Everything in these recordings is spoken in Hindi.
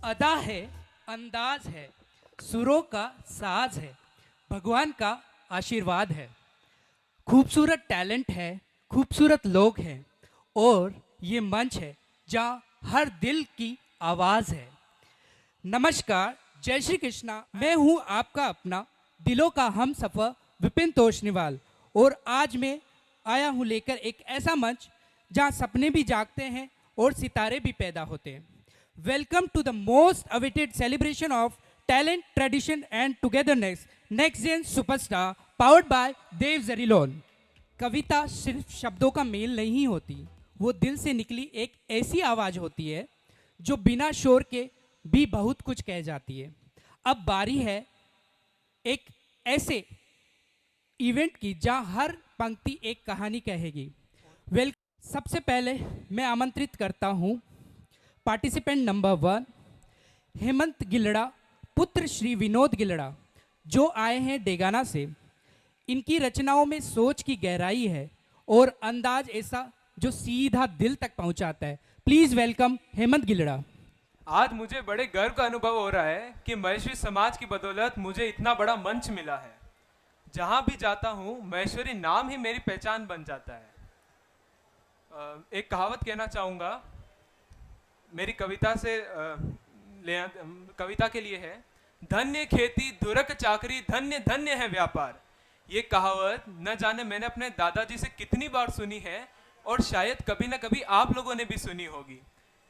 अदा है, अंदाज है, सुरों का साज है, भगवान का आशीर्वाद है। खूबसूरत टैलेंट है, खूबसूरत लोग हैं और ये मंच है जहाँ हर दिल की आवाज़ है। नमस्कार, जय श्री कृष्णा। मैं हूँ आपका अपना दिलों का हम सफ़र विपिन तोषनीवाल और आज मैं आया हूँ लेकर एक ऐसा मंच जहाँ सपने भी जागते हैं और सितारे भी पैदा होते हैं। Welcome to the most awaited celebration of talent, tradition and togetherness, next gen superstar powered by Dev Jarilon. कविता सिर्फ शब्दों का मेल नहीं होती, वो दिल से निकली एक ऐसी आवाज़ होती है जो बिना शोर के भी बहुत कुछ कह जाती है। अब बारी है एक ऐसे इवेंट की जहां हर पंक्ति एक कहानी कहेगी। वेल, सबसे पहले मैं आमंत्रित करता हूं पार्टिसिपेंट नंबर 1 हेमंत गिलड़ा, पुत्र श्री विनोद गिलड़ा, जो आए हैं डेगाना से। इनकी रचनाओं में सोच की गहराई है और अंदाज ऐसा जो सीधा दिल तक पहुंचाता है। Please welcome Hemant Gilda. आज मुझे बड़े गर्व का अनुभव हो रहा है कि महेश्वरी समाज की बदौलत मुझे इतना बड़ा मंच मिला है। जहाँ भी जाता हूँ महेश्वरी नाम ही मेरी पहचान बन जाता है। एक कहावत कहना चाहूँगा, मेरी कविता से कविता के लिए है, धन्य खेती दुरक चाकरी, धन्य धन्य है व्यापार। ये कहावत न जाने मैंने अपने दादाजी से कितनी बार सुनी है और शायद कभी ना कभी आप लोगों ने भी सुनी होगी।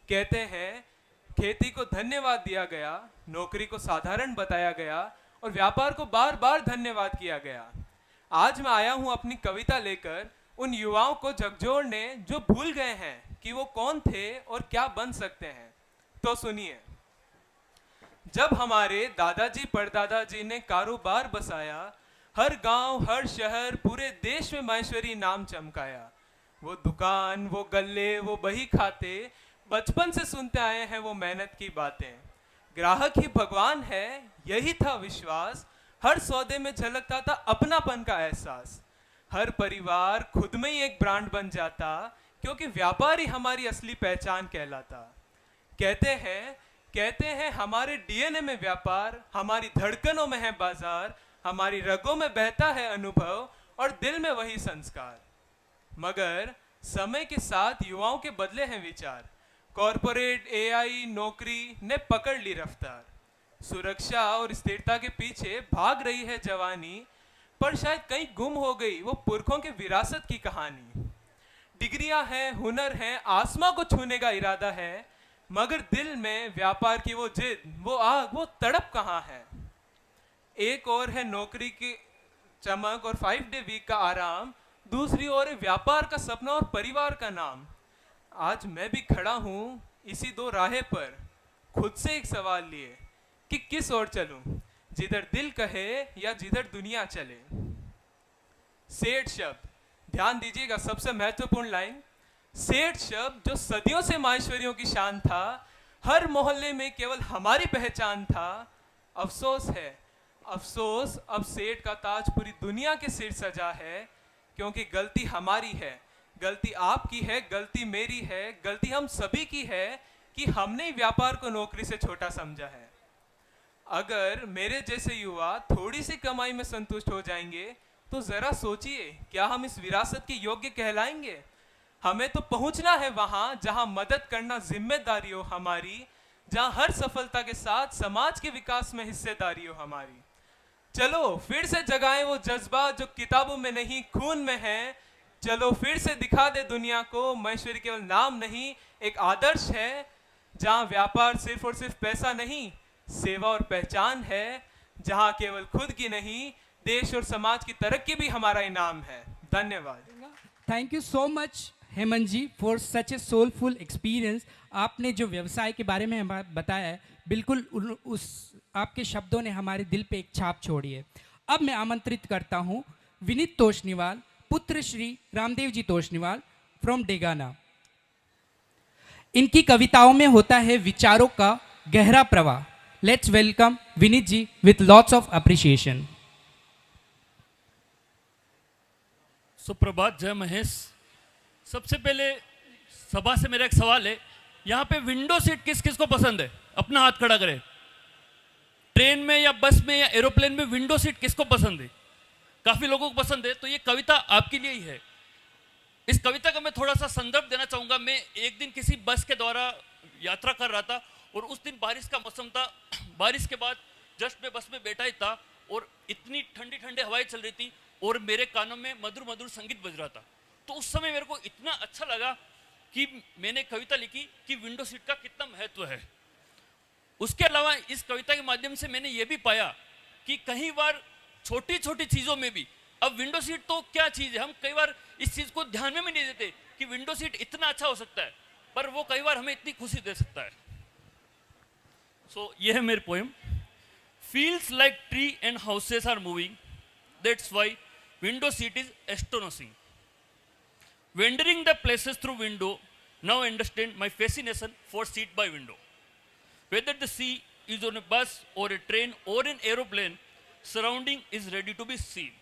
कहते हैं, खेती को धन्यवाद दिया गया, नौकरी को साधारण बताया गया और व्यापार को बार बार धन्यवाद किया गया। आज मैं आया हूं अपनी कविता लेकर उन युवाओं को झकझोरने जो भूल गए हैं कि वो कौन थे और क्या बन सकते हैं। तो सुनिए। जब हमारे दादाजी परदादाजी ने कारोबार बसाया, हर गांव हर शहर पूरे देश में महेश्वरी नाम चमकाया। वो दुकान, वो गल्ले, वो बही खाते, बचपन से सुनते आए हैं वो मेहनत की बातें। ग्राहक ही भगवान है, यही था विश्वास। हर सौदे में झलकता था अपनापन का एहसास। हर परिवार खुद में ही एक ब्रांड बन जाता, क्योंकि व्यापार ही हमारी असली पहचान कहलाता। कहते हैं हमारे डीएनए में व्यापार, हमारी धड़कनों में है बाजार, हमारी रगों में बहता है अनुभव और दिल में वही संस्कार। मगर समय के साथ युवाओं के बदले हैं विचार। कॉरपोरेट, एआई, नौकरी ने पकड़ ली रफ्तार। सुरक्षा और स्थिरता के पीछे भाग रही है जवानी, पर शायद कहीं गुम हो गई वो पुरखों के विरासत की कहानी। डिग्रियां हैं, हुनर है, आसमां को छूने का इरादा है, मगर दिल में व्यापार की वो जिद, वो आग, वो तड़प कहाँ है। एक और है नौकरी की चमक और 5 डे वीक का आराम, दूसरी ओर है व्यापार का सपना और परिवार का नाम। आज मैं भी खड़ा हूं इसी दो राहें पर, खुद से एक सवाल लिए कि किस ओर चलूं, जिधर दिल कहे या जिधर दुनिया चले। सेठ शब्द, ध्यान दीजिएगा, सबसे महत्वपूर्ण लाइन। सेठ शब्द जो सदियों से माहेश्वरियों की शान था, हर मोहल्ले में केवल हमारी पहचान था। अफसोस है, अफसोस अब सेठ का ताज पूरी दुनिया के सिर सजा है, क्योंकि गलती हमारी है, गलती आपकी है, गलती मेरी है, गलती हम सभी की है कि हमने व्यापार को नौकरी से छोटा समझा है। अगर मेरे जैसे युवा थोड़ी सी कमाई में संतुष्ट हो जाएंगे तो जरा सोचिए, क्या हम इस विरासत के योग्य कहलाएंगे। हमें तो पहुंचना है वहां जहां मदद करना जिम्मेदारी हो हमारी, जहां हर सफलता के साथ समाज के विकास में हिस्सेदारी हो हमारी। चलो फिर से जगाएं वो जज्बा जो किताबों में नहीं खून में है। चलो फिर से दिखा दे दुनिया को महेश्वरी केवल नाम नहीं, एक आदर्श है, जहां व्यापार सिर्फ और सिर्फ पैसा नहीं, सेवा और पहचान है, जहां केवल खुद की नहीं, देश और समाज की तरक्की भी हमारा इनाम है। धन्यवाद। Thank you so much Hemant ji for such a soulful experience. आपने जो व्यवसाय के बारे में हमें बताया है, बिल्कुल उस आपके शब्दों ने हमारे दिल पे एक छाप छोड़ी है। अब मैं आमंत्रित करता हूँ विनीत तोषनीवाल, पुत्र श्री रामदेव जी तोषनीवाल फ्रॉम डेगाना। इनकी कविताओं में होता है विचारों का गहरा प्रवाह। Let's welcome Vineet ji with lots of appreciation. सुप्रभात, जय महेश। सबसे पहले सभा से मेरा एक सवाल है यहाँ पे विंडो सीट किस किस को पसंद है? अपना हाथ खड़ा करें। ट्रेन में या बस में या एरोप्लेन में विंडो सीट किसको पसंद है? काफी लोगों को पसंद है। तो ये कविता आपके लिए ही है। इस कविता का मैं थोड़ा सा संदर्भ देना चाहूंगा। मैं एक दिन किसी बस के द्वारा यात्रा कर रहा था और उस दिन बारिश का मौसम था। बारिश के बाद जस्ट मैं बस में बैठा ही था और इतनी ठंडी ठंडी हवाएं चल रही थी और मेरे कानों में मधुर मधुर संगीत बज रहा था। तो उस समय मेरे को इतना अच्छा लगा कि मैंने कविता लिखी कि विंडो सीट का कितना महत्व है। उसके अलावा इस कविता के माध्यम से मैंने ये भी पाया कि कई बार छोटी छोटी चीजों में भी, अब विंडो सीट तो क्या चीज है, हम कई बार इस चीज को ध्यान में भी नहीं देते कि विंडो सीट इतना अच्छा हो सकता है, पर वो कई बार हमें इतनी खुशी दे सकता है। सो ये है मेरी poem. Feels like tree and houses are moving, that's why window seat is astonishing. Wandering the places through window, now understand my fascination for seat by window. Whether the sea is on a bus or a train or an aeroplane, surrounding is ready to be seen.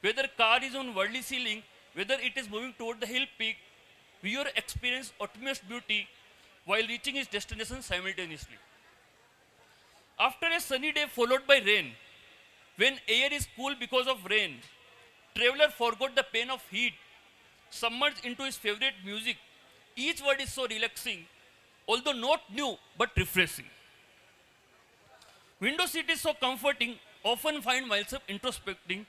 Whether car is on worldly ceiling, whether it is moving toward the hill peak, viewer experience utmost beauty while reaching his destination simultaneously. After a sunny day followed by rain, when air is cool because of rain, traveler forgot the pain of heat, submerged into his favorite music. Each word is so relaxing, although not new but refreshing. Window seat is so comforting, often find myself introspecting.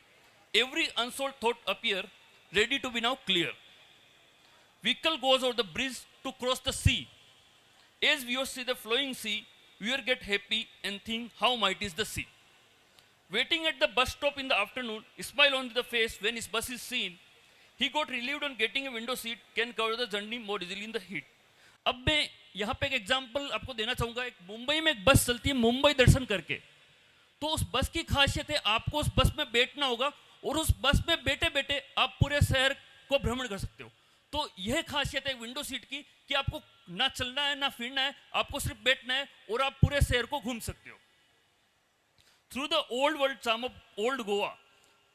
Every unsolved thought appear, ready to be now clear. Vehicle goes over the bridge to cross the sea. As viewers see the flowing sea, viewer get happy and think how mighty is the sea. Waiting at the bus stop in the afternoon, smile on the face when his bus is seen. He got relieved on getting a window seat, can cover the journey more easily in the heat. अब मैं यहाँ पे एक एग्जाम्पल आपको देना चाहूँगा। एक मुंबई में एक बस चलती है मुंबई दर्शन करके। तो उस बस की खासियत है आपको उस बस में बैठना होगा और उस बस में बैठे बैठे आप पूरे शहर को भ्रमण कर सकते हो। तो यह खासियत है विंडो सीट की कि आपको ना चलना है ना फिरना है, आपको सिर्फ बैठना है और आप पूरे शहर को घूम सकते हो। Through the old world charm of old Goa,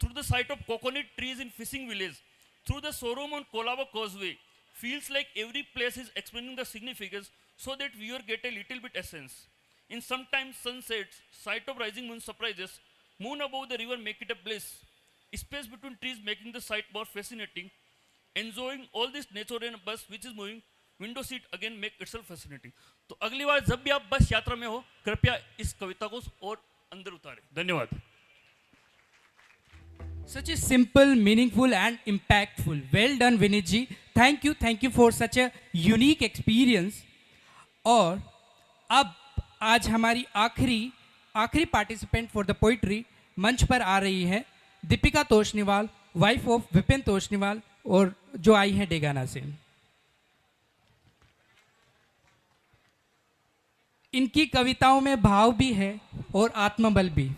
through the sight of coconut trees in fishing village, through the showroom on Colaba Causeway, feels like every place is explaining the significance so that viewer get a little bit essence. In sometimes sunsets, sight of rising moon surprises, moon above the river make it a bliss. Space between trees making the sight more fascinating. Enjoying all this nature in a bus which is moving, window seat again make itself fascinating. तो अगली बार जब भी आप बस यात्रा में हो, कृपया इस कविता को और अंदर उतारें। धन्यवाद। Such a simple, meaningful, and impactful. Well done, Vinit ji. Thank you for such a unique experience. और अब आज हमारी आखिरी पार्टिसिपेंट फॉर द पोइट्री मंच पर आ रही है दीपिका तोषनीवाल, वाइफ ऑफ विपिन तोषनीवाल, और जो आई हैं डेगाना से। इनकी कविताओं में भाव भी है और आत्मबल भी।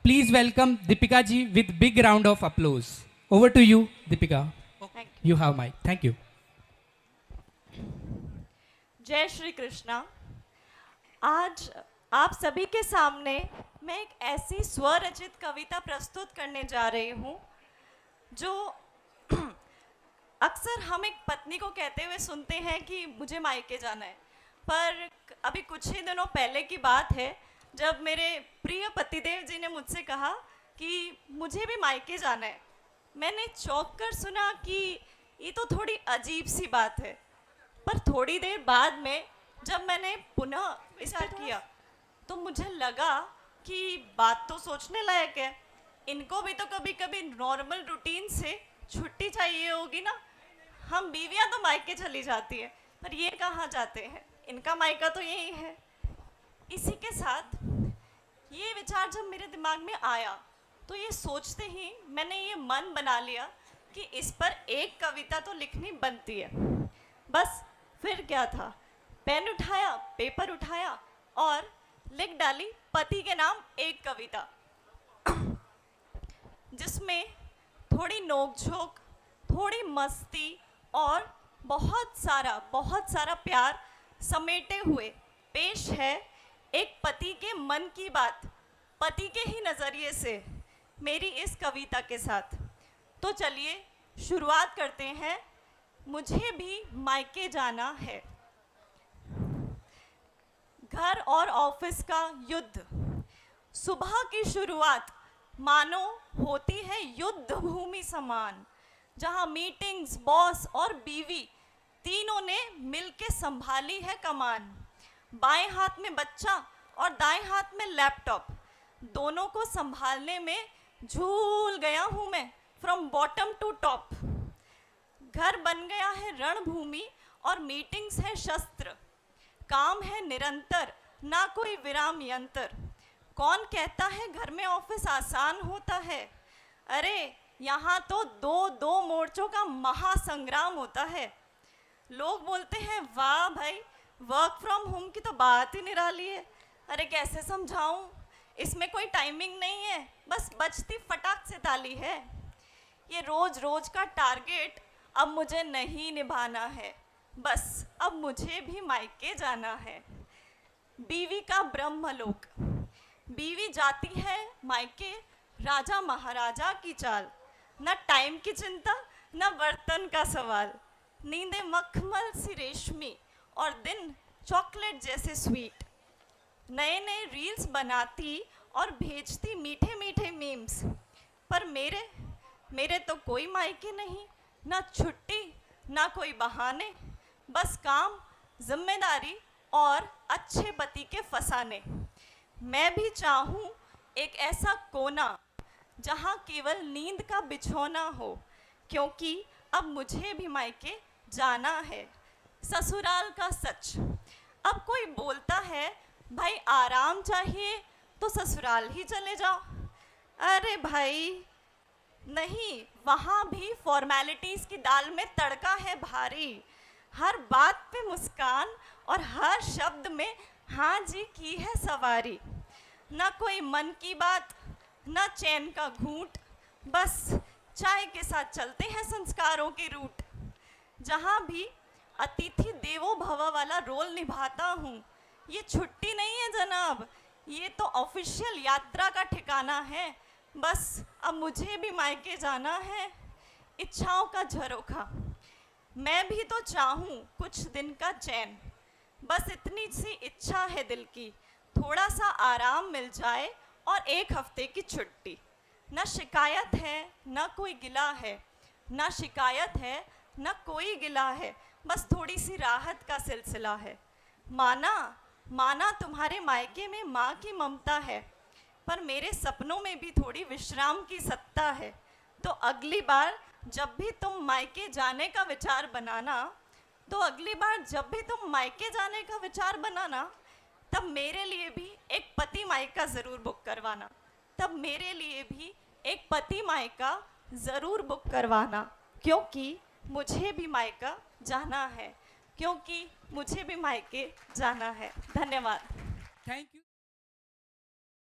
Please welcome Deepika ji with big round of applause. Over to you Deepika, you have mic. Thank you. जय श्री कृष्णा। आज आप सभी के सामने मैं एक ऐसी स्वरचित कविता प्रस्तुत करने जा रही हूँ जो अक्सर हम एक पत्नी को कहते हुए सुनते हैं कि मुझे मायके जाना है, पर अभी कुछ ही दिनों पहले की बात है जब मेरे प्रिय पतिदेव जी ने मुझसे कहा कि मुझे भी मायके जाना है। मैंने चौंक कर सुना कि ये तो थोड़ी अजीब सी बात है, पर थोड़ी देर बाद में जब मैंने पुनः विचार किया तो मुझे लगा कि बात तो सोचने लायक है। इनको भी तो कभी कभी नॉर्मल रूटीन से छुट्टी चाहिए होगी ना। हम बीवियां तो मायके चली जाती है, पर ये कहाँ जाते हैं, इनका मायका तो यही है। इसी के साथ ये विचार जब मेरे दिमाग में आया तो ये सोचते ही मैंने ये मन बना लिया कि इस पर एक कविता तो लिखनी बनती है। बस फिर क्या था, पेन उठाया, पेपर उठाया और लिख डाली पति के नाम एक कविता, जिसमें थोड़ी नोकझोंक, थोड़ी मस्ती और बहुत सारा प्यार समेटे हुए पेश है एक पति के मन की बात, पति के ही नज़रिए से मेरी इस कविता के साथ। तो चलिए शुरुआत करते हैं। मुझे भी मायके जाना है। घर और ऑफिस का युद्ध, सुबह की शुरुआत मानो होती है युद्ध भूमि समान, जहां मीटिंग्स, बॉस और बीवी तीनों ने मिलके संभाली है कमान। बाएं हाथ में बच्चा और दाएं हाथ में लैपटॉप, दोनों को संभालने में झूल गया हूं मैं फ्रॉम बॉटम टू टॉप। घर बन गया है रणभूमि और मीटिंग्स है शस्त्र, काम है निरंतर ना कोई विराम यंत्र। कौन कहता है घर में ऑफिस आसान होता है, अरे यहाँ तो दो मोर्चों का महासंग्राम होता है। लोग बोलते हैं वाह भाई, वर्क फ्रॉम होम की तो बात ही निराली है। अरे कैसे समझाऊं, इसमें कोई टाइमिंग नहीं है, बस बजती फटाक से ताली है। ये रोज रोज का टारगेट अब मुझे नहीं निभाना है, बस अब मुझे भी मायके जाना है। बीवी का ब्रह्मलोक, बीवी जाती है मायके राजा महाराजा की चाल, न टाइम की चिंता न बर्तन का सवाल। नींदें मखमल सी रेशमी और दिन चॉकलेट जैसे स्वीट, नए नए रील्स बनाती और भेजती मीठे मीठे मीम्स। पर मेरे तो कोई मायके नहीं, ना छुट्टी ना कोई बहाने, बस काम, जिम्मेदारी और अच्छे पति के फसाने। मैं भी चाहूँ एक ऐसा कोना जहाँ केवल नींद का बिछौना हो, क्योंकि अब मुझे भी मायके जाना है। ससुराल का सच, अब कोई बोलता है भाई आराम चाहिए तो ससुराल ही चले जाओ। अरे भाई नहीं, वहाँ भी फॉर्मेलिटीज़ की दाल में तड़का है भारी। हर बात पे मुस्कान और हर शब्द में हाँ जी की है सवारी। ना कोई मन की बात ना चैन का घूंट, बस चाय के साथ चलते हैं संस्कारों की रूट। जहाँ भी अतिथि देवो भव वाला रोल निभाता हूँ, ये छुट्टी नहीं है जनाब, ये तो ऑफिशियल यात्रा का ठिकाना है। बस अब मुझे भी मायके जाना है। इच्छाओं का झरोखा, मैं भी तो चाहूँ कुछ दिन का चैन, बस इतनी सी इच्छा है दिल की, थोड़ा सा आराम मिल जाए और एक हफ्ते की छुट्टी। न शिकायत है न कोई गिला है, न शिकायत है न कोई गिला है, बस थोड़ी सी राहत का सिलसिला है। माना तुम्हारे मायके में माँ की ममता है, पर मेरे सपनों में भी थोड़ी विश्राम की सत्ता है। तो अगली बार जब भी तुम मायके जाने का विचार बनाना, तब मेरे लिए भी एक पति मायका ज़रूर बुक करवाना, क्योंकि मुझे भी मायका जाना है, धन्यवाद। Thank you.